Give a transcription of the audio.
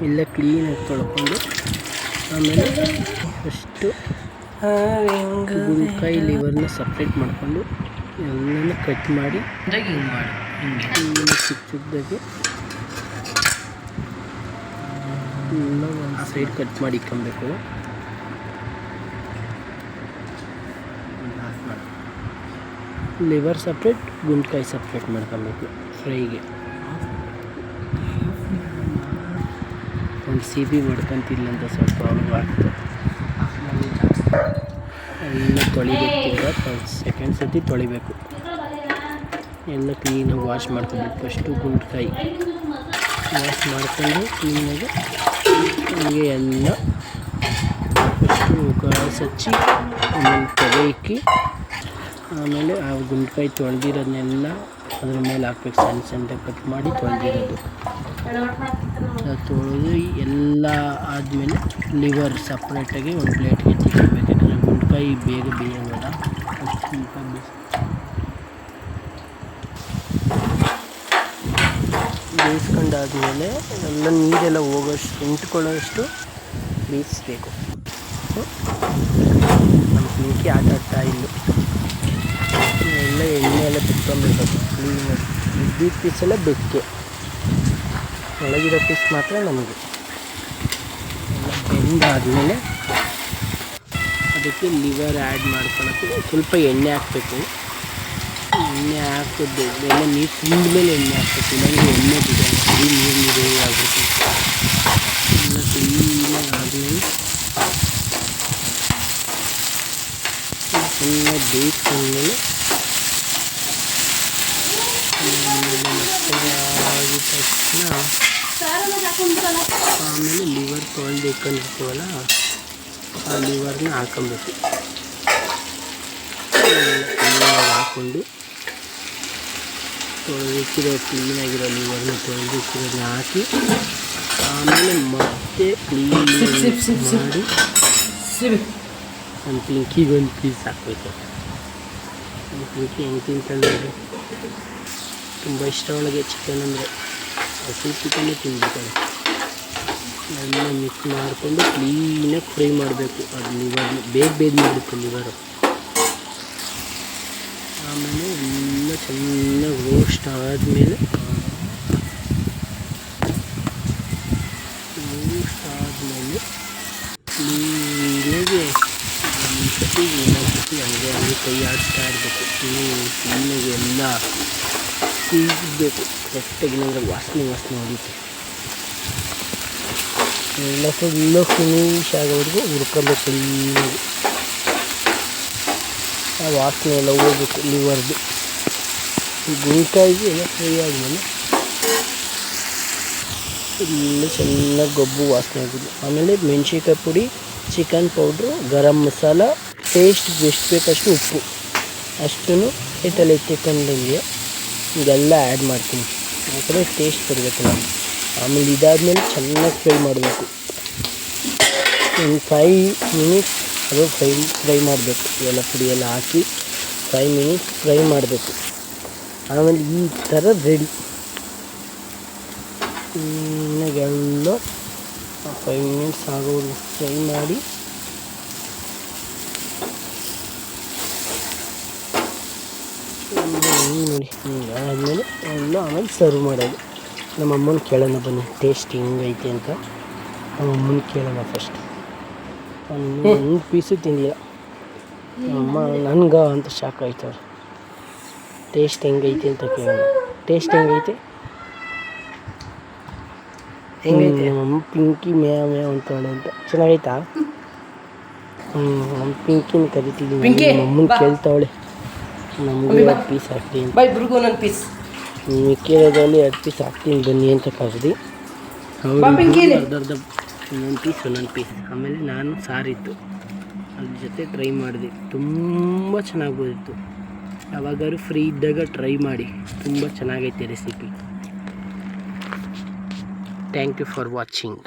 ಎಲ್ಲ ಕ್ಲೀನಾಗಿ ತೊಳ್ಕೊಂಡು ಆಮೇಲೆ ಫಸ್ಟು ಗುಂಡ್ಕಾಯಿ ಲಿವರ್ನ ಸಪ್ರೇಟ್ ಮಾಡಿಕೊಂಡು ಎಲ್ಲನೂ ಕಟ್ ಮಾಡಿ ಚಿಕ್ಕ ಚಿಕ್ಕದಾಗಿ ಎಲ್ಲ ಒಂದು ಸೈಡ್ ಕಟ್ ಮಾಡಿ ಇಟ್ಕೊಬೇಕು. ಲಿವರ್ ಸಪ್ರೇಟ್, ಗುಂಡ್ಕಾಯಿ ಸಪ್ರೇಟ್ ಮಾಡ್ಕೊಬೇಕು ಫ್ರೈಗೆ. ಒಂದು ಸಿಬಿ ಮಾಡ್ಕೊತಿಲ್ಲ ಅಂತ ಸ್ವಲ್ಪ ಆಗ್ತದೆ. ಎಲ್ಲ ತೊಳಿಬೇಕು, ಒಂದು ಸೆಕೆಂಡ್ ಸತಿ ತೊಳಿಬೇಕು. ಎಲ್ಲ ಕ್ಲೀನಾಗಿ ವಾಶ್ ಮಾಡ್ಕೊಬೇಕು. ಫಸ್ಟು ಗುಂಡ್ಕಾಯಿ ವಾಶ್ ಮಾಡ್ಕೊಂಡು ಕ್ಲೀನಾಗಿ ಹೀಗೆ ಎಲ್ಲ ಫಸ್ಟು ಗ್ಯಾಸ್ ಹಚ್ಚಿ ಆಮೇಲೆ ತಲೆ ಇಕ್ಕಿ ಆಮೇಲೆ ಆ ಗುಂಡ್ಕಾಯಿ ತೊಳೆದಿರೋದನ್ನೆಲ್ಲ ಅದ್ರ ಮೇಲೆ ಹಾಕ್ಬೇಕು. ಸಣ್ಣ ಸಣ್ಣ ಕಟ್ ಮಾಡಿ ತೊಳೆದಿರೋದು ತೊಳೆದು ಎಲ್ಲ ಆದಮೇಲೆ ಲಿವರ್ ಸಪ್ರೇಟಾಗಿ ಒಂದು ಪ್ಲೇಟ್ಗೆ ತಿಕ್ಕಬೇಕು. ಯಾಕಂದರೆ ಗುಂಡ್ಕಾಯಿ ಬೇಗ ಬೇಯೋಂಗಲ್ಲ, ಅಷ್ಟು ಗುಂಡ್ಕಾಯಿ ಬೇಯಿಸ್ಕೊಂಡಾದ್ಮೇಲೆ ಎಲ್ಲ ನೀರೆಲ್ಲ ಹೋಗೋಷ್ಟು ಇಂಟ್ಕೊಳ್ಳೋಷ್ಟು ಬೇಯಿಸ್ಬೇಕು. ನಮ್ಮ ಪಿಂಕಿ ಆಟಾಡ್ತಾ ಇಲ್ಲು ಎಲ್ಲ ಎಣ್ಣೆ ಎಲ್ಲ ಬಿಟ್ಕೊಬೇಕು ಕ್ಲೀನಾಗಿ. ಇದ್ದಿದ್ದ ಪೀಸೆಲ್ಲ ಬೆಕ್ಕೆ, ಒಳಗಿರೋ ಪೀಸ್ ಮಾತ್ರ ನಮಗೆ. ಎಲ್ಲ ಬೆಂದಾದಮೇಲೆ ಅದಕ್ಕೆ ಲಿವರ್ ಆ್ಯಡ್ ಮಾಡ್ಕೊಳ್ಳೋಕ್ಕೆ ಸ್ವಲ್ಪ ಎಣ್ಣೆ ಹಾಕಬೇಕು. ಎಣ್ಣೆ ಹಾಕಿದ್ದು ಎಲ್ಲ ನೀರು ತಿಂದ ಮೇಲೆ ಎಣ್ಣೆ ಹಾಕ್ಬೇಕು, ಇಲ್ಲಾಂದರೆ ಎಣ್ಣೆ ಬಿಡೋಲ್ಲ, ಬರೀ ನೀರು ಆಗ್ಬೇಕು. ಎಲ್ಲ ಕ್ಲೀನಾಗಿ ಆದಮೇಲೆ ಚೆನ್ನಾಗಿ ಬೇಯಿಸ್ಕೊಂಡ್ಮೇಲೆ ಆಗಿದ ತಕ್ಷಣ ಆಮೇಲೆ ಲಿವರ್ ತೊಳೆದು ಇಟ್ಕೊಂಡಿರ್ತೀವಲ್ಲ ಆ ಲಿವರ್ನ ಹಾಕೊಬೇಕು. ಹಾಕ್ಕೊಂಡು ತೊಳೆದಿಕ್ಕಿರೋ ಕ್ಲೀನಾಗಿರೋ ಲಿವರ್ನ ತೊಳೆದಿಕ್ಕಿರೋದನ್ನ ಹಾಕಿ ಆಮೇಲೆ ಮತ್ತೆ ಕ್ಲೀನ್ ಮಾಡಿ ಒಂದು ಪಿಂಕಿಗೆ ಒಂದು ಪೀಸ್ ಹಾಕಬೇಕು. ಪಿಂಕಿ ಹೆಂಗೆ ತಿಂತಾಳೆ, ತುಂಬ ಇಷ್ಟ ಒಳಗೆ ಚಿಕನ್ ಅಂದರೆ. ಹಸಿ ಚಿಕನ್ನೇ ತಿಂದ್ಬಿಡ್ತಾಳೆ. ಎಲ್ಲ ಮಿಕ್ಸ್ ಮಾಡಿಕೊಂಡು ಕ್ಲೀನಾಗಿ ಫ್ರೈ ಮಾಡಬೇಕು. ಅದು ಲಿವರ್ನ ಬೇಗ ಮಾಡುತ್ತೆ ಲಿವರು. ಆಮೇಲೆ ಎಲ್ಲ ಚೆನ್ನಾಗಿ ರೋಸ್ಟ್ ಆದಮೇಲೆ ಕ್ಲೀನಾಗಿ ಒಂದು ಸತಿ ಇನ್ನೊಂದು ಸತಿ ಹಂಗೆ ಕೈ ಆಡಿಸ್ತಾ ಇರಬೇಕು. ಕ್ಲೀನಾಗಿ ಎಲ್ಲ ಸೀಗಬೇಕು ಕರೆಕ್ಟಾಗಿ, ಇಲ್ಲಾಂದರೆ ವಾಸನೆ ಹೊಡಿತು. ಎಲ್ಲ ಫುಲ್ಲು ಫಿನಿಶ್ ಆಗೋವರೆಗೂ ಹುರ್ಕೊಬೇಕು ಕ್ಲೀನಾಗಿ. ಆ ವಾಸನೆ ಎಲ್ಲ ಹೋಗ್ಬೇಕು ಲಿವರ್ದು. ಗುಂಡ್ಕಾಯಿಗೆ ಎಲ್ಲ ಫ್ರೈ ಆದಮೇಲೆ ಎಲ್ಲ ಚೆನ್ನಾಗಿ ಗೊಬ್ಬು ವಾಸನೆ ಆಗೋದು. ಆಮೇಲೆ ಮೆಣಸಿನ್ಕಾಯಿ ಪುಡಿ, chicken powder, garam masala, taste ಎಷ್ಟು ಬೇಕಷ್ಟು ಉಪ್ಪು ಅಷ್ಟನ್ನು ಹಿಟ್ಟಲ್ಲಿ ಎತ್ತಿಕೊಂಡಂಗೆ ಇದೆಲ್ಲ ಆ್ಯಡ್ ಮಾಡ್ತೀನಿ, ಯಾಕಂದರೆ ಟೇಸ್ಟ್ ಬರಬೇಕು ನಾನು. ಆಮೇಲೆ ಇದಾದಮೇಲೆ ಚೆನ್ನಾಗಿ ಫ್ರೈ ಮಾಡಬೇಕು. ಒಂದು 5 ಮಿನಿಟ್ಸ್ ಅದು ಫ್ರೈ ಮಾಡಬೇಕು. ಎಲ್ಲ ಪುಡಿ ಎಲ್ಲ ಹಾಕಿ 5 ಮಿನಿಟ್ಸ್ ಫ್ರೈ ಮಾಡಬೇಕು. ಆಮೇಲೆ ಈ ಥರ ರೆಡಿ. ಎಲ್ಲ 5 ಮಿನಿಟ್ಸ್ ಆಗೋವರೆಗೂ ಫ್ರೈ ಮಾಡಿ ನೋಡಿ ಆದಮೇಲೆ ಎಲ್ಲ ಆಮೇಲೆ ಸರ್ವ್ ಮಾಡೋದು. ನಮ್ಮ ಅಮ್ಮನ ಕೇಳೋಣ ಬನ್ನಿ ಟೇಸ್ಟ್ ಹೆಂಗೈತೆ ಅಂತ. ನಮ್ಮ ಅಮ್ಮನ ಕೇಳೋಣ ಫಸ್ಟ್. ಒಂದು ಪೀಸು ತಿಂದಿಲ್ಲ ಅಮ್ಮ, ನನಗ ಅಂತ ಶಾಕ್ ಆಯ್ತವ್ರು. ಟೇಸ್ಟ್ ಹೆಂಗೈತೆ ಅಂತ ಕೇಳೋಣ. ಟೇಸ್ಟ್ ಹೆಂಗೈತೆ ನಮ್ಮ ಪಿಂಕಿ ಮ್ಯಾವ್ ಮ್ಯಾವ್ ಅಂತವಳೆ ಅಂತ. ಚೆನ್ನಾಗೈತಾ? ನಮ್ಮ ಪಿಂಕಿನ ಕರಿತಿದ್ದೀನಿ. ನಮ್ಮನ್ನು ಕೇಳ್ತಾವಳೆ ನಮಗೂ 2 ಪೀಸ್ ಹಾಕ್ತೀನಿ, ಒಂದೊಂದು ಪೀಸ್ ಮಿಕ್ಕಿರೋದ್ರಲ್ಲಿ 2 ಪೀಸ್ ಹಾಕ್ತೀನಿ ಬನ್ನಿ ಅಂತ ಕರೆದು ಅರ್ಧ ಒಂದೊಂದು ಪೀಸ್. ಆಮೇಲೆ ನಾನು ಸಾರಿತ್ತು ಅದ್ರ ಜೊತೆ ಟ್ರೈ ಮಾಡಿದೆ, ತುಂಬ ಚೆನ್ನಾಗಿ ಬಂದಿತ್ತು. ಯಾವಾಗಾದ್ರೂ ಫ್ರೀ ಇದ್ದಾಗ ಟ್ರೈ ಮಾಡಿ, ತುಂಬ ಚೆನ್ನಾಗೈತೆ recipe. Thank you for watching.